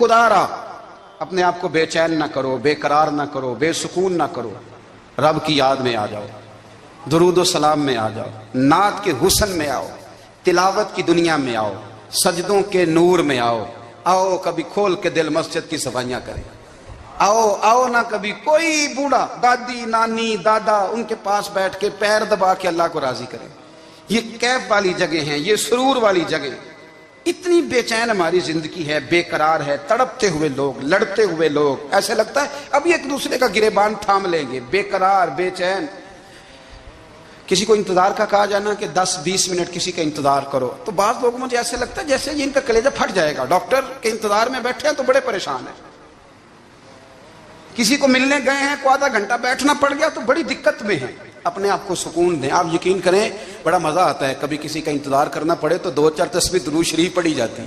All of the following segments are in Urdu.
خدا را اپنے آپ کو بے چین نہ کرو، بے قرار نہ کرو، بے سکون نہ کرو، رب کی یاد میں آ جاؤ، درود و سلام میں آ جاؤ، نعت کے حسن میں آؤ، تلاوت کی دنیا میں آؤ، سجدوں کے نور میں آؤ، آؤ کبھی کھول کے دل مسجد کی صفائیاں کریں، آؤ نہ کبھی کوئی بوڑھا دادی نانی دادا ان کے پاس بیٹھ کے پیر دبا کے اللہ کو راضی کریں۔ یہ کیف والی جگہ ہیں، یہ سرور والی جگہ۔ اتنی بے چین ہماری زندگی ہے، بے قرار ہے، تڑپتے ہوئے لوگ، لڑتے ہوئے لوگ، ایسے لگتا ہے ابھی ایک دوسرے کا گریبان تھام لیں گے، بے قرار بے چین۔ کسی کو انتظار کا کہا جانا کہ 10-20 منٹ کسی کا انتظار کرو، تو بعض لوگوں مجھے ایسے لگتا ہے جیسے ان کا کلیجہ پھٹ جائے گا، ڈاکٹر کے انتظار میں بیٹھے ہیں تو بڑے پریشان ہیں۔ کسی کو ملنے گئے ہیں کو آدھا گھنٹہ بیٹھنا پڑ گیا تو بڑی دقت میں ہیں۔ اپنے آپ کو سکون دیں۔ آپ یقین کریں بڑا مزہ آتا ہے، کبھی کسی کا انتظار کرنا پڑے تو 2-4 تسبیح درود شریف پڑھی جاتی ہے،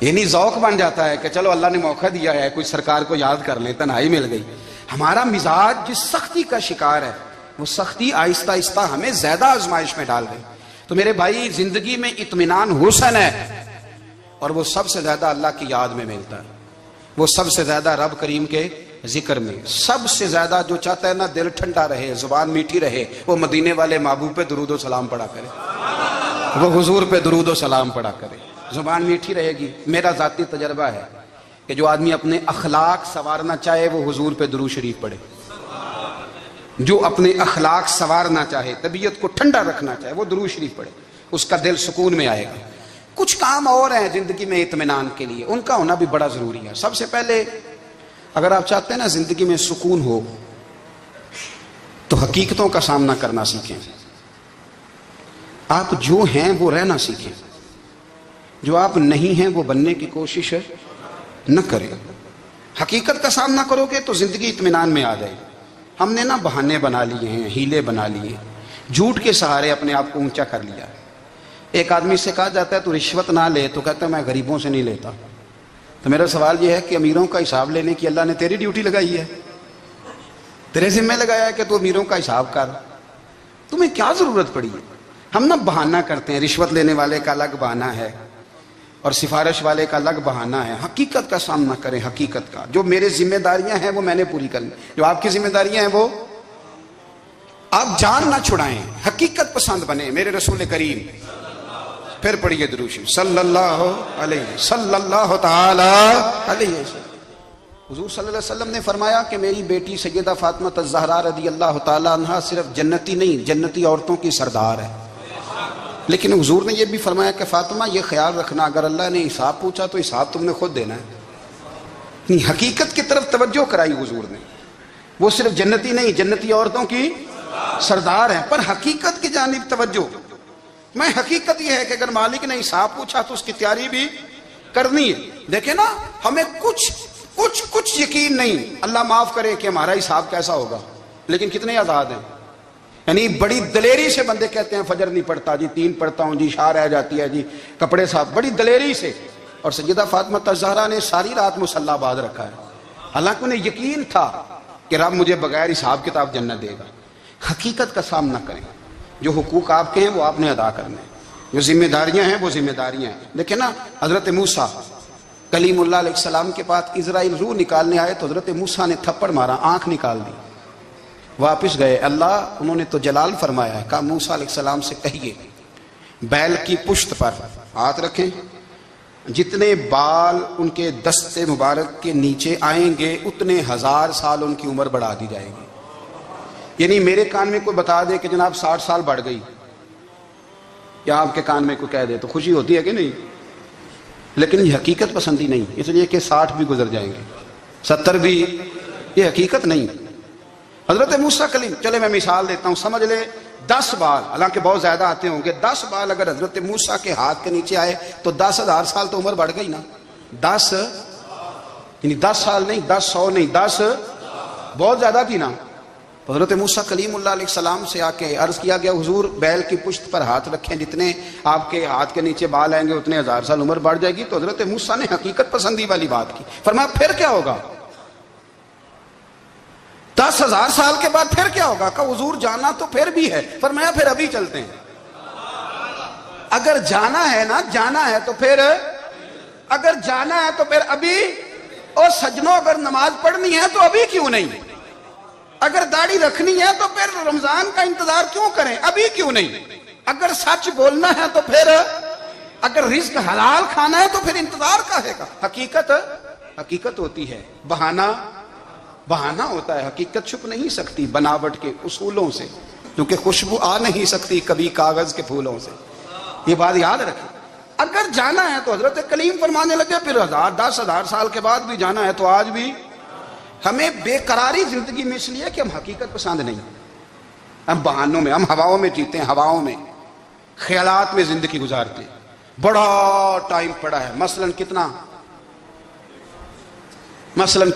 یعنی ذوق بن جاتا ہے کہ چلو اللہ نے موقع دیا ہے، کوئی سرکار کو یاد کر لیں، تنہائی مل گئی۔ ہمارا مزاج جس سختی کا شکار ہے، وہ سختی آہستہ آہستہ ہمیں زیادہ آزمائش میں ڈال گئی۔ تو میرے بھائی، زندگی میں اطمینان حسن ہے، اور وہ سب سے زیادہ اللہ کی یاد میں ملتا ہے، وہ سب سے زیادہ رب کریم کے ذکر میں۔ سب سے زیادہ جو چاہتا ہے نا دل ٹھنڈا رہے، زبان میٹھی رہے، وہ مدینے والے محبوب پہ درود و سلام پڑھا کرے، وہ حضور پہ درود و سلام پڑھا کرے، زبان میٹھی رہے گی۔ میرا ذاتی تجربہ ہے کہ جو آدمی اپنے اخلاق سنوارنا چاہے وہ حضور پہ درود شریف پڑھے، جو اپنے اخلاق سنوارنا چاہے، طبیعت کو ٹھنڈا رکھنا چاہے، وہ درود شریف پڑھے، اس کا دل سکون میں آئے گا۔ کچھ کام اور ہیں زندگی میں اطمینان کے لیے، ان کا ہونا بھی بڑا ضروری ہے۔ سب سے پہلے اگر آپ چاہتے ہیں نا زندگی میں سکون ہو تو حقیقتوں کا سامنا کرنا سیکھیں۔ آپ جو ہیں وہ رہنا سیکھیں، جو آپ نہیں ہیں وہ بننے کی کوشش نہ کریں۔ حقیقت کا سامنا کرو گے تو زندگی اطمینان میں آ جائے۔ ہم نے نا بہانے بنا لیے ہیں، ہیلے بنا لیے، جھوٹ کے سہارے اپنے آپ کو اونچا کر لیا۔ ایک آدمی سے کہا جاتا ہے تو رشوت نہ لے، تو کہتا ہے میں غریبوں سے نہیں لیتا۔ تو میرا سوال یہ ہے کہ امیروں کا حساب لینے کی اللہ نے تیری ڈیوٹی لگائی ہے، تیرے ذمہ لگایا ہے کہ تو امیروں کا حساب کر، تمہیں کیا ضرورت پڑی ہے؟ ہم نا بہانہ کرتے ہیں، رشوت لینے والے کا الگ بہانہ ہے اور سفارش والے کا الگ بہانہ ہے۔ حقیقت کا سامنا کریں، حقیقت کا۔ جو میرے ذمہ داریاں ہیں وہ میں نے پوری کرنی، جو آپ کی ذمہ داریاں ہیں وہ آپ جان نہ چھڑائیں، حقیقت پسند بنیں۔ میرے رسول کریم، پھر پڑھیے درود شریف صلی اللہ تعالی علیہ وسلم۔ حضور صلی اللہ علیہ وسلم نے فرمایا کہ میری بیٹی سیدہ فاطمہ الزہرا رضی اللہ تعالی عنہا صرف جنتی نہیں، جنتی عورتوں کی سردار ہے۔ لیکن حضور نے یہ بھی فرمایا کہ فاطمہ یہ خیال رکھنا اگر اللہ نے حساب پوچھا تو حساب تم نے خود دینا ہے۔ حقیقت کی طرف توجہ کرائی حضور نے، وہ صرف جنتی نہیں، جنتی عورتوں کی سردار ہیں، پر حقیقت کی جانب توجہ۔ میں حقیقت یہ ہے کہ اگر مالک نے حساب پوچھا تو اس کی تیاری بھی کرنی ہے۔ دیکھیں نا، ہمیں کچھ یقین نہیں، اللہ معاف کرے کہ ہمارا حساب کیسا ہوگا، لیکن کتنے آزاد ہیں۔ یعنی بڑی دلیری سے بندے کہتے ہیں فجر نہیں پڑھتا جی، 3 پڑھتا ہوں جی، شاہ رہ جاتی ہے جی، کپڑے صاف، بڑی دلیری سے۔ اور سیدہ فاطمہ الزہرا نے ساری رات مصلی باز رکھا ہے، حالانکہ انہیں یقین تھا کہ رب مجھے بغیر حساب کتاب جنت دے گا۔ حقیقت کا سامنا کریں، جو حقوق آپ کے ہیں وہ آپ نے ادا کرنے ہیں، جو ذمہ داریاں ہیں وہ ذمہ داریاں ہیں۔ دیکھیں نا، حضرت موسیٰ کلیم اللہ علیہ السلام کے پاس اسرائیل روح نکالنے آئے تو حضرت موسیٰ نے تھپڑ مارا، آنکھ نکال دی، واپس گئے۔ اللہ انہوں نے تو جلال فرمایا ہے، کہا موسیٰ علیہ السلام سے کہیے بیل کی پشت پر ہاتھ رکھیں، جتنے بال ان کے دستے مبارک کے نیچے آئیں گے اتنے 1000 سال ان کی عمر بڑھا دی جائے گی۔ یعنی میرے کان میں کوئی بتا دے کہ جناب 60 سال بڑھ گئی، یا آپ کے کان میں کوئی کہہ دے تو خوشی ہوتی ہے کہ نہیں؟ لیکن یہ حقیقت پسندی نہیں، اس لیے کہ 60 بھی گزر جائیں گے، 70 بھی، یہ حقیقت نہیں۔ حضرت موسیٰ کلیم، چلے میں مثال دیتا ہوں، سمجھ لے 10 بال، حالانکہ بہت زیادہ آتے ہوں گے، 10 بال اگر حضرت موسیٰ کے ہاتھ کے نیچے آئے تو 10,000 سال تو عمر بڑھ گئی نا۔ 10 یعنی 10 سال نہیں، 10 100 نہیں، 10 بہت زیادہ تھی نا۔ حضرت موسیٰ کلیم اللہ علیہ السلام سے آ کے عرض کیا گیا، حضور بیل کی پشت پر ہاتھ رکھیں، جتنے آپ کے ہاتھ کے نیچے بال آئیں گے اتنے 1000 سال عمر بڑھ جائے گی۔ تو حضرت موسیٰ نے حقیقت پسندی والی بات کی، فرمایا پھر کیا ہوگا؟ 10,000 سال کے بعد پھر کیا ہوگا؟ کہا حضور جانا تو پھر بھی ہے، فرمایا پھر ابھی چلتے ہیں۔ اگر جانا ہے نا، جانا ہے تو پھر اگر جانا ہے تو پھر ابھی، اور سجنوں اگر نماز پڑھنی ہے تو ابھی کیوں نہیں؟ اگر داڑھی رکھنی ہے تو پھر رمضان کا انتظار کیوں کریں؟ ابھی کیوں نہیں؟ اگر سچ بولنا ہے تو پھر، اگر رزق حلال کھانا ہے تو پھر انتظار کا ہے گا؟ حقیقت ہوتی ہے، بہانہ ہوتا ہے، حقیقت چھپ نہیں سکتی بناوٹ کے اصولوں سے، کیونکہ خوشبو آ نہیں سکتی کبھی کاغذ کے پھولوں سے، یہ بات یاد رکھیں۔ اگر جانا ہے تو حضرت کلیم فرمانے لگے پھر 10,000 سال کے بعد بھی جانا ہے، تو آج بھی ہمیں بے قراری زندگی میں اس لیے کہ ہم حقیقت پسند نہیں، ہم بہانوں میں، ہم ہواؤں میں جیتے ہیں، ہواؤں میں، خیالات میں زندگی گزارتے ہیں۔ بڑا ٹائم پڑا ہے، مثلاً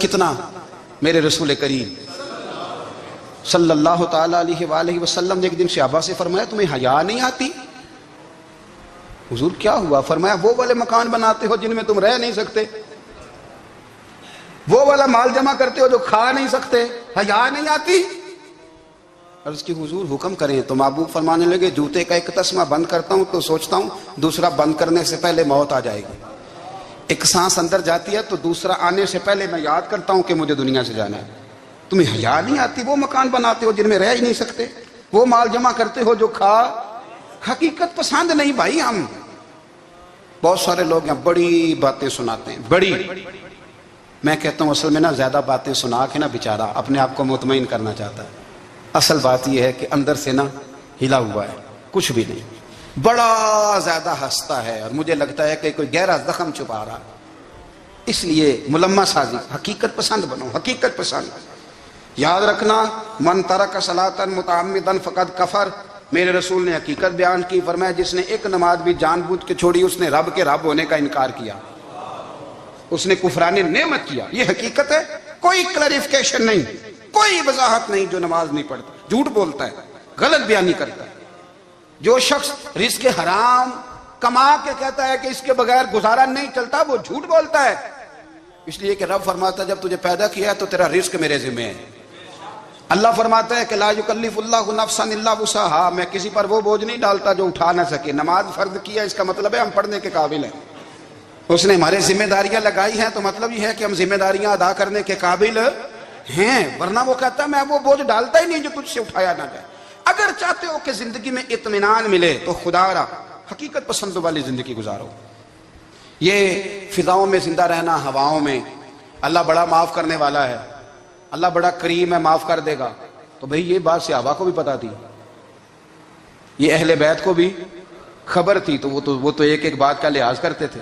کتنا میرے رسول کریم صلی اللہ تعالیٰ علیہ وآلہ وسلم نے ایک دن صحابہ سے فرمایا تمہیں حیا نہیں آتی؟ حضور کیا ہوا؟ فرمایا وہ والے مکان بناتے ہو جن میں تم رہ نہیں سکتے، وہ والا مال جمع کرتے ہو جو کھا نہیں سکتے، حیا نہیں آتی؟ عرض کی حضور حکم کریں تو محبوب فرمانے لگے جوتے کا ایک تسمہ بند کرتا ہوں تو سوچتا ہوں دوسرا بند کرنے سے پہلے موت آ جائے گی، ایک سانس اندر جاتی ہے تو دوسرا آنے سے پہلے میں یاد کرتا ہوں کہ مجھے دنیا سے جانا ہے۔ تمہیں حیا نہیں آتی؟ وہ مکان بناتے ہو جن میں رہ ہی نہیں سکتے، وہ مال جمع کرتے ہو جو کھا، حقیقت پسند نہیں بھائی ہم۔ بہت سارے لوگ ہیں بڑی باتیں سناتے ہیں، بڑی، میں کہتا ہوں اصل میں نا زیادہ باتیں سنا کے نا بیچارہ اپنے آپ کو مطمئن کرنا چاہتا ہے، اصل بات یہ ہے کہ اندر سے نا ہلا ہوا ہے، کچھ بھی نہیں، بڑا زیادہ ہنستا ہے اور مجھے لگتا ہے کہ کوئی گہرا زخم چھپا رہا، اس لیے ملمہ سازی۔ حقیقت پسند بنو، حقیقت پسند۔ یاد رکھنا من ترک صلاۃ متعمدا فقد کفر، میرے رسول نے حقیقت بیان کی، فرمایا جس نے ایک نماز بھی جان بوجھ کے چھوڑی اس نے رب کے رب ہونے کا انکار کیا، اس نے کفران نعمت کیا، یہ حقیقت ہے، کوئی کلیریفیکیشن نہیں، کوئی وضاحت نہیں۔ جو نماز نہیں پڑھتا جھوٹ بولتا ہے، غلط بیانی کرتا ہے، جو شخص رزق حرام کما کے کہتا ہے کہ اس کے بغیر گزارا نہیں چلتا، وہ جھوٹ بولتا ہے، اس لیے کہ رب فرماتا ہے جب تجھے پیدا کیا ہے تو تیرا رزق میرے ذمہ ہے۔ اللہ فرماتا ہے کہ لا یکلف اللہ نفسا الا وسعہا، میں کسی پر وہ بوجھ نہیں ڈالتا جو اٹھا نہ سکے۔ نماز فرض کیا اس کا مطلب ہے ہم پڑھنے کے قابل ہیں، اس نے ہمارے ذمہ داریاں لگائی ہیں تو مطلب یہ ہے کہ ہم ذمہ داریاں ادا کرنے کے قابل ہیں، ورنہ وہ کہتا ہے میں وہ بوجھ ڈالتا ہی نہیں جو تجھ سے اٹھایا نہ جائے۔ اگر چاہتے ہو کہ زندگی میں اطمینان ملے تو خدا را حقیقت پسند والی زندگی گزارو۔ یہ فضاؤں میں زندہ رہنا، ہواؤں میں، اللہ بڑا معاف کرنے والا ہے، اللہ بڑا کریم ہے، معاف کر دے گا، تو بھئی یہ بات صحابہ کو بھی پتا تھی، یہ اہل بیت کو بھی خبر تھی، تو وہ تو ایک ایک بات کا لحاظ کرتے تھے۔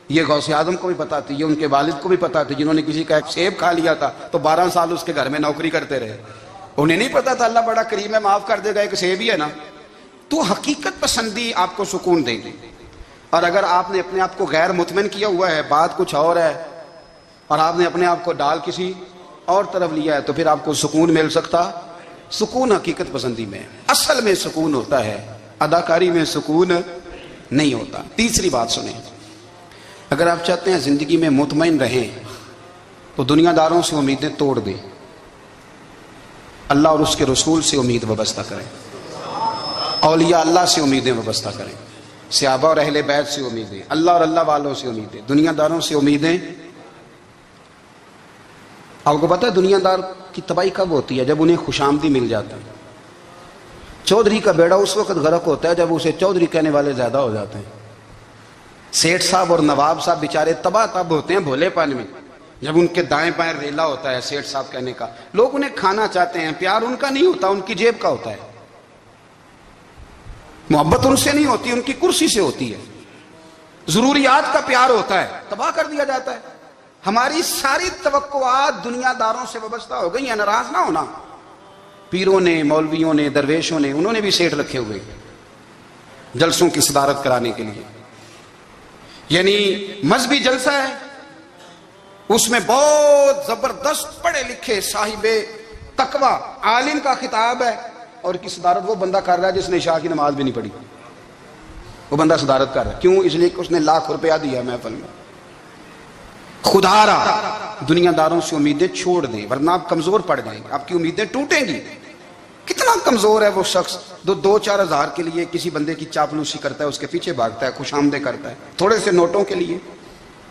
یہ غوث اعظم کو بھی پتا تھی، یہ ان کے والد کو بھی پتا تھی، جنہوں نے کسی کا ایک سیب کھا لیا تھا تو 12 سال اس کے گھر میں نوکری کرتے رہے، انہیں نہیں پتا تھا اللہ بڑا کریم ہے، معاف کر دے گا، ایک سیب ہی ہے نا۔ تو حقیقت پسندی آپ کو سکون دے گی، اور اگر آپ نے اپنے آپ کو غیر مطمئن کیا ہوا ہے، بات کچھ اور ہے، اور آپ نے اپنے آپ کو ڈال کسی اور طرف لیا ہے، تو پھر آپ کو سکون مل سکتا؟ سکون حقیقت پسندی میں، اصل میں سکون ہوتا ہے، اداکاری میں سکون نہیں ہوتا۔ تیسری بات سنیں، اگر آپ چاہتے ہیں زندگی میں مطمئن رہیں تو دنیا داروں سے امیدیں توڑ دیں، اللہ اور اس کے رسول سے امید وابستہ کریں، اولیاء اللہ سے امیدیں وابستہ کریں، صحابہ اور اہل بیت سے امیدیں، اللہ اور اللہ والوں سے امیدیں، دنیا داروں سے امیدیں۔ آپ کو پتہ ہے دنیا دار کی تباہی کب ہوتی ہے؟ جب انہیں خوش آمدی مل جاتا ہے۔ چودھری کا بیڑا اس وقت غرق ہوتا ہے جب اسے چودھری کہنے والے زیادہ ہو جاتے ہیں۔ سیٹھ صاحب اور نواب صاحب بیچارے تباہ تب ہوتے ہیں بھولے پن میں، جب ان کے دائیں بائیں ریلا ہوتا ہے سیٹھ صاحب کہنے کا، لوگ انہیں کھانا چاہتے ہیں، پیار ان کا نہیں ہوتا، ان کی جیب کا ہوتا ہے، محبت ان سے نہیں ہوتی، ان کی کرسی سے ہوتی ہے، ضروریات کا پیار ہوتا ہے، تباہ کر دیا جاتا ہے۔ ہماری ساری توقعات دنیا داروں سے وابستہ ہو گئی ہیں، ناراض نہ ہونا، پیروں نے، مولویوں نے، درویشوں نے، انہوں نے بھی سیٹ رکھے ہوئے جلسوں کی صدارت کرانے کے لیے، یعنی مذہبی جلسہ ہے، اس میں بہت زبردست پڑھے لکھے صاحب تقوی عالم کا خطاب ہے، اور کی صدارت وہ بندہ کر رہا ہے جس نے عشاء کی نماز بھی نہیں پڑھی، وہ بندہ صدارت کر رہا ہے، کیوں؟ اس لیے کہ اس نے لاکھ روپیہ دیا محفل میں۔ خدا را دنیا داروں سے امیدیں چھوڑ دیں، ورنہ آپ کمزور پڑ جائیں گے، آپ کی امیدیں ٹوٹیں گی۔ کتنا کمزور ہے وہ شخص جو 2-4 ہزار کے لیے کسی بندے کی چاپلوسی کرتا ہے، اس کے پیچھے بھاگتا ہے، خوش آمدیں کرتا ہے، تھوڑے سے نوٹوں کے لیے۔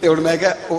ਤੇ ਹੁਣ ਮੈਂ ਕਿਹਾ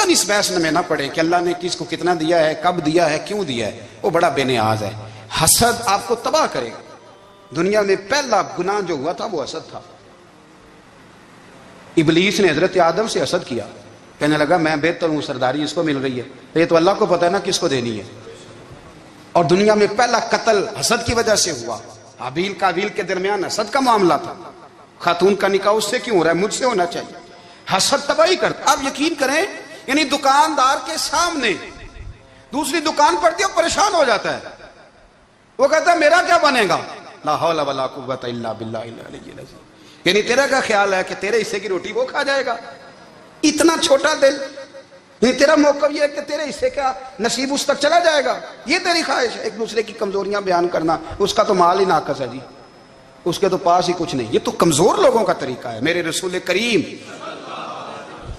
قطعاً اس بحث میں نہ پڑے کہ اللہ نے کس کو کتنا دیا ہے، کب دیا ہے، کیوں دیا ہے، وہ بڑا بے نیاز ہے۔ حسد آپ کو تباہ کرے گا۔ دنیا میں پہلا گناہ جو ہوا تھا وہ حسد تھا۔ ابلیس نے حضرت آدم سے حسد کیا، کہنے لگا میں بہتر ہوں، سرداری اس کو مل رہی ہے، یہ تو اللہ کو پتہ ہے نا کس کو دینی ہے۔ اور دنیا میں پہلا قتل حسد کی وجہ سے ہوا۔ حابیل قابیل کے درمیان حسد کا معاملہ تھا، خاتون کا نکاح اس سے کیوں ہو رہا ہے، مجھ سے ہونا چاہیے۔ حسد تباہی کرتا۔ آپ یقین کریں، یعنی دکاندار کے سامنے دوسری دکان پڑتی ہے، پریشان ہو جاتا ہے، وہ کہتا ہے میرا کیا بنے گا، لا حول ولا قوت الا باللہ العلی العظیم۔ یعنی تیرا کیا خیال ہے کہ تیرے حصے کی روٹی وہ کھا جائے گا؟ اتنا چھوٹا دل، یعنی تیرا موقف یہ ہے کہ تیرے حصے کا نصیب اس تک چلا جائے گا، یہ تیری خواہش ہے۔ ایک دوسرے کی کمزوریاں بیان کرنا، اس کا تو مال ہی ناقص ہے جی، اس کے تو پاس ہی کچھ نہیں، یہ تو کمزور لوگوں کا طریقہ ہے۔ میرے رسول کریم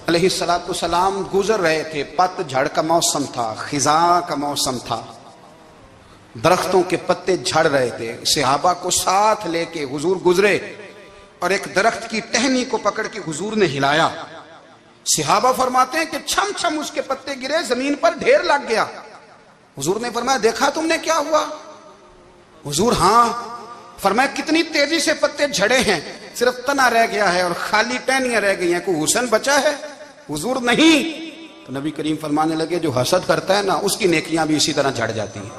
علیہ السلام گزر رہے تھے، پت جھڑ کا موسم تھا، خزاں کا موسم تھا، درختوں کے پتے جھڑ رہے تھے، صحابہ کو ساتھ لے کے حضور گزرے اور ایک درخت کی ٹہنی کو پکڑ کے حضور نے ہلایا۔ صحابہ فرماتے ہیں کہ چھم چھم اس کے پتے گرے، زمین پر ڈھیر لگ گیا۔ حضور نے فرمایا دیکھا تم نے کیا ہوا؟ حضور ہاں۔ فرمایا کتنی تیزی سے پتے جھڑے ہیں، صرف تنا رہ گیا ہے اور خالی ٹہنیاں رہ گئی ہیں، کوئی حسن بچا ہے؟ حضور نہیں۔ تو نبی کریم فرمانے لگے جو حسد کرتا ہے نا، اس کی نیکیاں بھی اسی طرح جھڑ جاتی ہیں،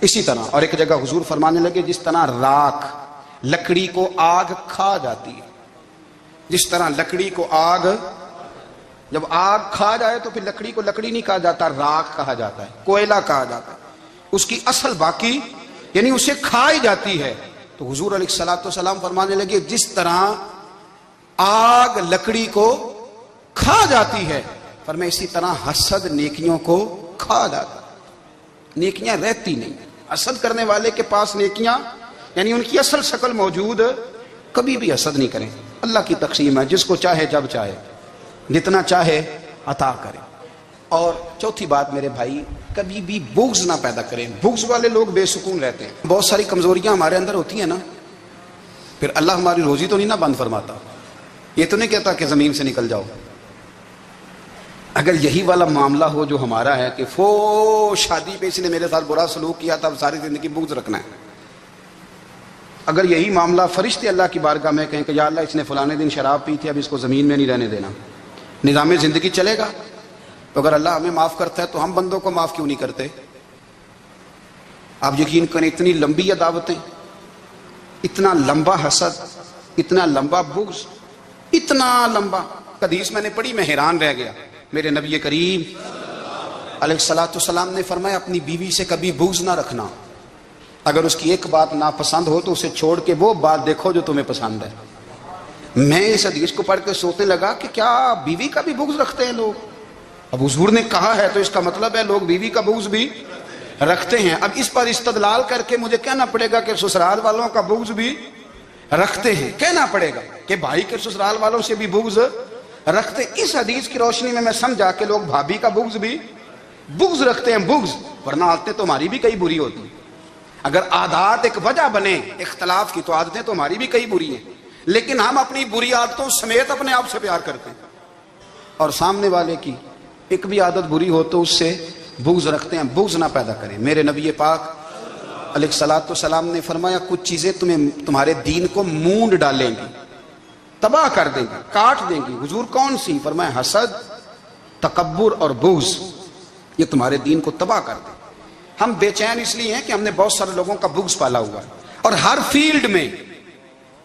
اسی طرح۔ اور ایک جگہ حضور فرمانے لگے جس طرح راکھ لکڑی کو آگ کھا جاتی ہے، جس طرح لکڑی کو آگ، جب آگ کھا جائے تو پھر لکڑی کو لکڑی نہیں کہا جاتا، راکھ کہا جاتا ہے، کوئلہ کہا جاتا ہے، اس کی اصل باقی یعنی اسے کھائی جاتی ہے۔ تو حضور علیہ السلام فرمانے لگے جس طرح آگ لکڑی کو کھا جاتی ہے، فرمایا اسی طرح حسد نیکیوں کو کھا جاتا ہے، نیکیاں رہتی نہیں۔ حسد کرنے والے کے پاس نیکیاں یعنی ان کی اصل شکل موجود، کبھی بھی حسد نہیں کریں۔ اللہ کی تقسیم ہے، جس کو چاہے جب چاہے جتنا چاہے عطا کرے۔ اور چوتھی بات میرے بھائی، کبھی بھی بغض نہ پیدا کریں۔ بغض والے لوگ بے سکون رہتے ہیں۔ بہت ساری کمزوریاں ہمارے اندر ہوتی ہیں نا، پھر اللہ ہماری روزی تو نہیں نہ بند فرماتا، یہ تو نہیں کہتا کہ زمین سے نکل جاؤ۔ اگر یہی والا معاملہ ہو جو ہمارا ہے کہ شادی پہ اس نے میرے ساتھ برا سلوک کیا تھا، اب ساری زندگی بغض رکھنا ہے۔ اگر یہی معاملہ فرشتے اللہ کی بارگاہ میں کہیں کہ یا اللہ اس نے فلانے دن شراب پی تھی، اب اس کو زمین میں نہیں رہنے دینا، نظام زندگی چلے گا؟ تو اگر اللہ ہمیں معاف کرتا ہے تو ہم بندوں کو معاف کیوں نہیں کرتے؟ آپ یقین کریں، اتنی لمبی عداوتیں، اتنا لمبا حسد، اتنا لمبا بغض، اتنا لمبا۔ حدیث میں نے پڑھی، میں حیران رہ گیا۔ میرے نبی کریم علیہ السلام نے فرمایا اپنی بیوی سے کبھی بغض نہ رکھنا، اگر اس کی ایک بات ناپسند ہو تو اسے چھوڑ کے وہ بات دیکھو جو تمہیں پسند ہے۔ میں اس حدیث کو پڑھ کے سوچنے لگا کہ کیا بیوی کا بھی بغض رکھتے ہیں لوگ؟ اب حضور نے کہا ہے تو اس کا مطلب ہے لوگ بیوی کا بغض بھی رکھتے ہیں۔ اب اس پر استدلال کر کے مجھے کہنا پڑے گا کہ سسرال والوں کا بغض بھی رکھتے ہیں، کہنا پڑے گا کہ بھائی کے سسرال والوں سے بھی بغض رکھتے ہیں۔ اس حدیث کی روشنی میں سمجھا کہ لوگ بھابھی کا بغض رکھتے ہیں، بغض، ورنہ عادتیں تو ہماری بھی کئی بری ہوتی ہیں۔ اگر عادات ایک وجہ بنے اختلاف کی تو عادتیں تو ہماری بھی کئی بری ہیں، لیکن ہم اپنی بری عادتوں سمیت اپنے آپ سے پیار کرتے ہیں، اور سامنے والے کی ایک بھی عادت بری ہو تو اس سے بغض رکھتے ہیں۔ بغض نہ پیدا کریں۔ میرے نبی پاک علیہ السلام نے فرمایا کچھ چیزیں تمہارے دین کو مونڈ ڈالیں گی، تباہ کر دیں گی، کاٹ دیں گی۔ حضور کون سی؟ فرمایا حسد، تکبر اور بغض، یہ تمہارے دین کو تباہ کر دیں۔ ہم بے چین اس لیے ہیں کہ ہم نے بہت سارے لوگوں کا بغض پالا ہوا ہے، اور ہر فیلڈ میں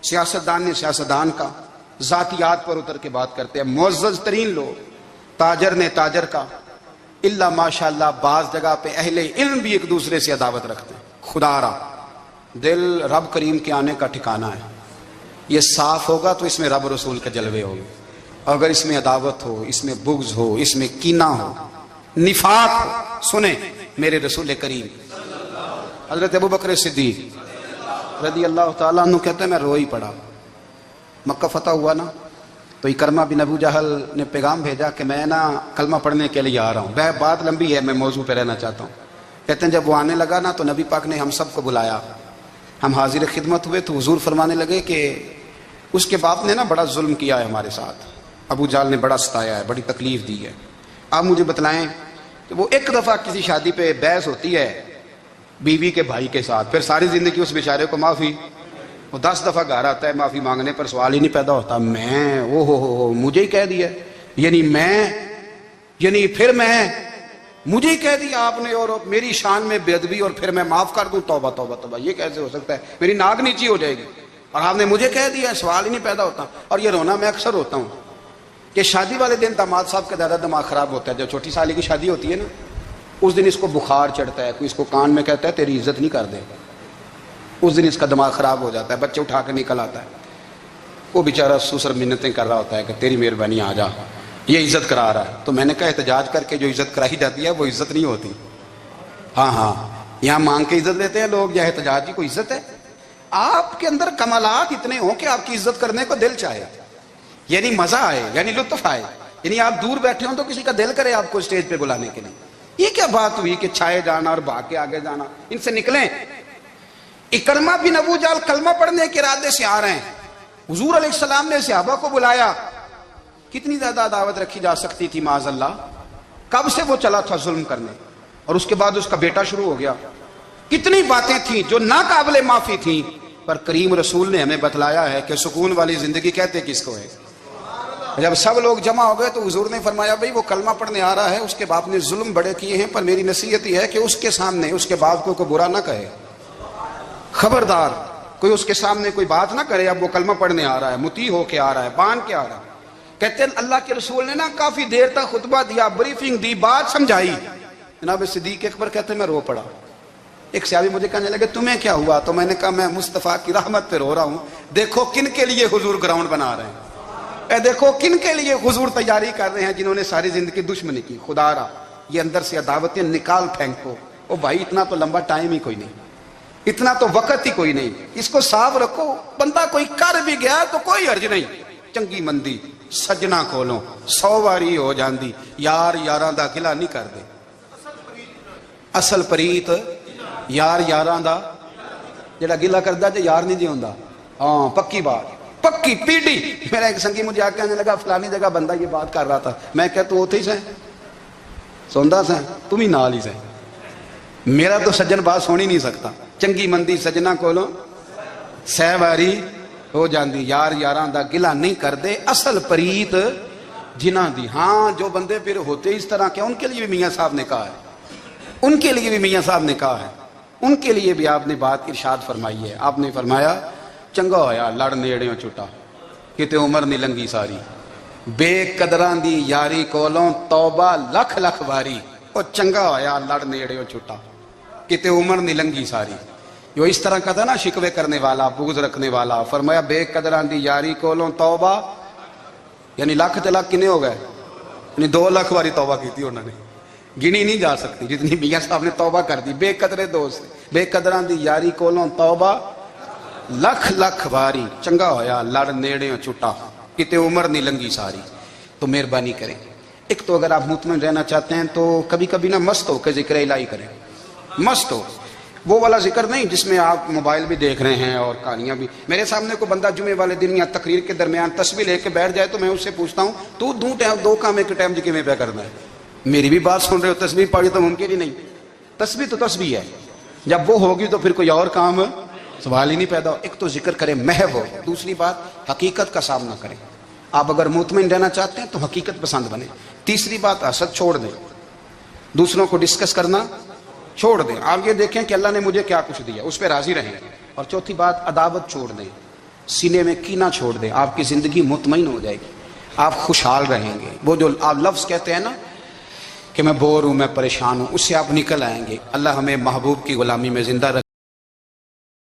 سیاستدان نے سیاستدان کا، ذاتیات پر اتر کے بات کرتے ہیں، معزز ترین لوگ، تاجر نے تاجر کا، الا ماشاءاللہ بعض جگہ پہ اہل علم بھی ایک دوسرے سے عداوت رکھتے ہیں۔ خدا را دل رب کریم کے آنے کا ٹھکانہ ہے، یہ صاف ہوگا تو اس میں رب رسول کے جلوے ہوں گے، اگر اس میں عداوت ہو، اس میں بغض ہو، اس میں کینہ ہو، نفاق ہو۔ سنیں میرے رسول کریم حضرت ابوبکر صدیق رضی اللہ تعالیٰ عنہ کہتے ہیں میں رو ہی پڑا۔ مکہ فتح ہوا نا تو اکرمہ بن ابو جہل نے پیغام بھیجا کہ میں نا کلمہ پڑھنے کے لیے آ رہا ہوں۔ بات لمبی ہے، میں موضوع پہ رہنا چاہتا ہوں۔ کہتے ہیں جب وہ آنے لگا نا تو نبی پاک نے ہم سب کو بلایا، ہم حاضر خدمت ہوئے تو حضور فرمانے لگے کہ اس کے باپ نے نا بڑا ظلم کیا ہے ہمارے ساتھ، ابو جال نے بڑا ستایا ہے, بڑی تکلیف دی ہے. آپ مجھے بتلائیں کہ وہ ایک دفعہ کسی شادی پہ بحث ہوتی ہے بیوی کے بھائی کے ساتھ, پھر ساری زندگی اس بیچارے کو معافی, وہ 10 دفعہ گھر آتا ہے معافی مانگنے پر سوال ہی نہیں پیدا ہوتا, میں او ہو مجھے ہی کہہ دیا, یعنی پھر میں مجھے ہی کہہ دیا آپ نے, اور میری شان میں بے ادبی, اور پھر میں معاف کر دوں, توبہ توبہ توبہ, یہ کیسے ہو سکتا ہے, میری ناک نیچی ہو جائے گی, اور آپ نے مجھے کہہ دیا, سوال ہی نہیں پیدا ہوتا. اور یہ رونا میں اکثر ہوتا ہوں کہ شادی والے دن داماد صاحب کا زیادہ دماغ خراب ہوتا ہے. جب چھوٹی سالی کی شادی ہوتی ہے نا, اس دن اس کو بخار چڑھتا ہے, کوئی اس کو کان میں کہتا ہے تیری عزت نہیں کر دے, اس دن اس کا دماغ خراب ہو جاتا ہے, بچے اٹھا کے نکل آتا ہے, وہ بیچارہ سسر منتیں کر رہا ہوتا ہے کہ تیری مہربانی آ جا, یہ عزت کرا رہا ہے. تو میں نے کہا احتجاج کر کے جو عزت کرائی جاتی ہے وہ عزت نہیں ہوتی. ہاں یہاں مانگ کے عزت لیتے ہیں لوگ, یا احتجاج کی کوئی عزت ہے؟ آپ کے اندر کمالات اتنے ہوں کہ آپ کی عزت کرنے کو دل چاہے, یعنی مزہ آئے, یعنی لطف آئے, یعنی آپ دور بیٹھے ہوں تو کسی کا دل کرے آپ کو اسٹیج پہ بلانے کے لیے. یہ کیا بات ہوئی کہ چھائے جانا اور بھاگ کے آگے جانا, ان سے نکلیں. اکرمہ بن ابو جال کلمہ پڑھنے کے ارادے سے آ رہے ہیں, حضور علیہ السلام نے صحابہ کو بلایا. کتنی زیادہ دعوت رکھی جا سکتی تھی معاذ اللہ, کب سے وہ چلا تھا ظلم کرنے, اور اس کے بعد اس کا بیٹا شروع ہو گیا. کتنی باتیں تھیں جو ناقابل معافی تھیں, پر کریم رسول نے ہمیں بتلایا ہے کہ سکون والی زندگی کہتے کس کو ہے. جب سب لوگ جمع ہو گئے تو حضور نے فرمایا بھئی وہ کلمہ پڑھنے آ رہا ہے, اس کے باپ نے ظلم بڑے کیے ہیں, پر میری نصیحت یہ ہے کہ اس کے سامنے اس کے باپ کو کوئی برا نہ کہے, خبردار کوئی اس کے سامنے کوئی بات نہ کرے. اب وہ کلمہ پڑھنے آ رہا ہے, مطیع ہو کے آ رہا ہے, بان کے آ رہا ہے. کہتے ہیں اللہ کے رسول نے نا کافی دیر تک خطبہ دیا, بریفنگ دی, بات سمجھائی. جناب صدیق اکبر کہتے ہیں میں رو پڑا. ایک صحابی مجھے کہنے لگے تمہیں کیا ہوا؟ تو میں نے کہا میں مصطفیٰ کی رحمت پہ رو رہا ہوں. دیکھو کن کے لیے حضور گراؤنڈ بنا رہے ہیں, دیکھو کن کے لیے حضور تیاری کر رہے ہیں, جنہوں نے ساری زندگی دشمنی کی. خدا را یہ اندر سے عداوتیں نکال پھینکو. او بھائی اتنا تو لمبا ٹائم ہی کوئی نہیں, اتنا تو وقت ہی کوئی نہیں, اس کو صاف رکھو. بندہ کوئی کر بھی گیا تو کوئی حرج نہیں. چنگی مندی سجنا کولوں 100 واری ہو جاندی, یار یاراں دا گلا نہیں کر دے. اصل پریت یار یاراں دا جڑا گلا کردا تے یار نہیں جی ہوندا. ہاں پکی بات, پکی پیڑی. میرا ایک سنگی مجھے آ کے آنے لگا فلانی جگہ بندہ یہ بات کر رہا تھا. میں کہ تو اوتھے ہی سیں سوندا سیں, تم ہی نال ہی سیں. میرا تو سجن بات سن ہی نہیں سکتا. چنگی مندی سجنا کولوں 100 واری ہو جاندی, یار یاراں دا گلا نہیں کر دے. اصل پریت جنہاں دی. ہاں جو بندے پھر ہوتے اس طرح کے, ان کے لیے بھی میاں صاحب نے کہا ہے, ان کے لیے بھی میاں صاحب نے کہا ہے, ان کے لیے بھی آپ نے بات ارشاد فرمائی ہے. آپ نے فرمایا چنگا ہویا لڑ نیڑیوں چھٹا, کتے عمر نہیں لنگی ساری. بے قدراں دی یاری کولوں توبہ لکھ لکھ باری. او چنگا ہویا لڑ نیڑیوں چھٹا, کتے عمر نہیں لنگی ساری. جو اس طرح کا تھا نا شکوے کرنے والا, بغض رکھنے والا, فرمایا بے قدراں دی یاری کولوں توبہ, یعنی لاکھ تے لاکھ کنے ہو گئے, یعنی 2 لاکھ واری توبہ کی تھی انہوں نے, گنی نہیں جا سکتی جتنی میاں صاحب نے توبہ کر دی. بے قدرے دوست, بے قدراں دی یاری کولوں توبہ لکھ لکھ واری. چنگا ہویا لڑ نیڑیوں چھٹا, کتے عمر نہیں لنگی ساری. تو مہربانی کریں, ایک تو اگر آپ مطمئن رہنا چاہتے ہیں تو کبھی کبھی نا مست ہو کے ذکر الہی کریں. مست ہو, وہ والا ذکر نہیں جس میں آپ موبائل بھی دیکھ رہے ہیں اور کہانیاں بھی. میرے سامنے کوئی بندہ جمعے والے دن یا تقریر کے درمیان تسبیح لے کے بیٹھ جائے تو میں اس سے پوچھتا ہوں تو دو کام ایک ٹائم جی کیویں پہ کرنا ہے. میری بھی بات سن رہے ہو, تسبیح پڑھی تو ممکن ہی نہیں. تسبیح تو تسبیح ہے, جب وہ ہوگی تو پھر کوئی اور کام سوال ہی نہیں پیدا. ایک تو ذکر کریں محو ہو, دوسری بات حقیقت کا سامنا کریں. آپ اگر مطمئن رہنا چاہتے ہیں تو حقیقت پسند بنیں. تیسری بات حسد چھوڑ دیں, دوسروں کو ڈسکس کرنا چھوڑ دیں. آپ یہ دیکھیں کہ اللہ نے مجھے کیا کچھ دیا, اس پہ راضی رہیں. اور چوتھی بات عداوت چھوڑ دیں, سینے میں کینہ چھوڑ دیں. آپ کی زندگی مطمئن ہو جائے گی, آپ خوشحال رہیں گے. وہ جو آپ لفظ کہتے ہیں نا کہ میں بور ہوں, میں پریشان ہوں, اس سے آپ نکل آئیں گے. اللہ ہمیں محبوب کی غلامی میں زندہ رکھ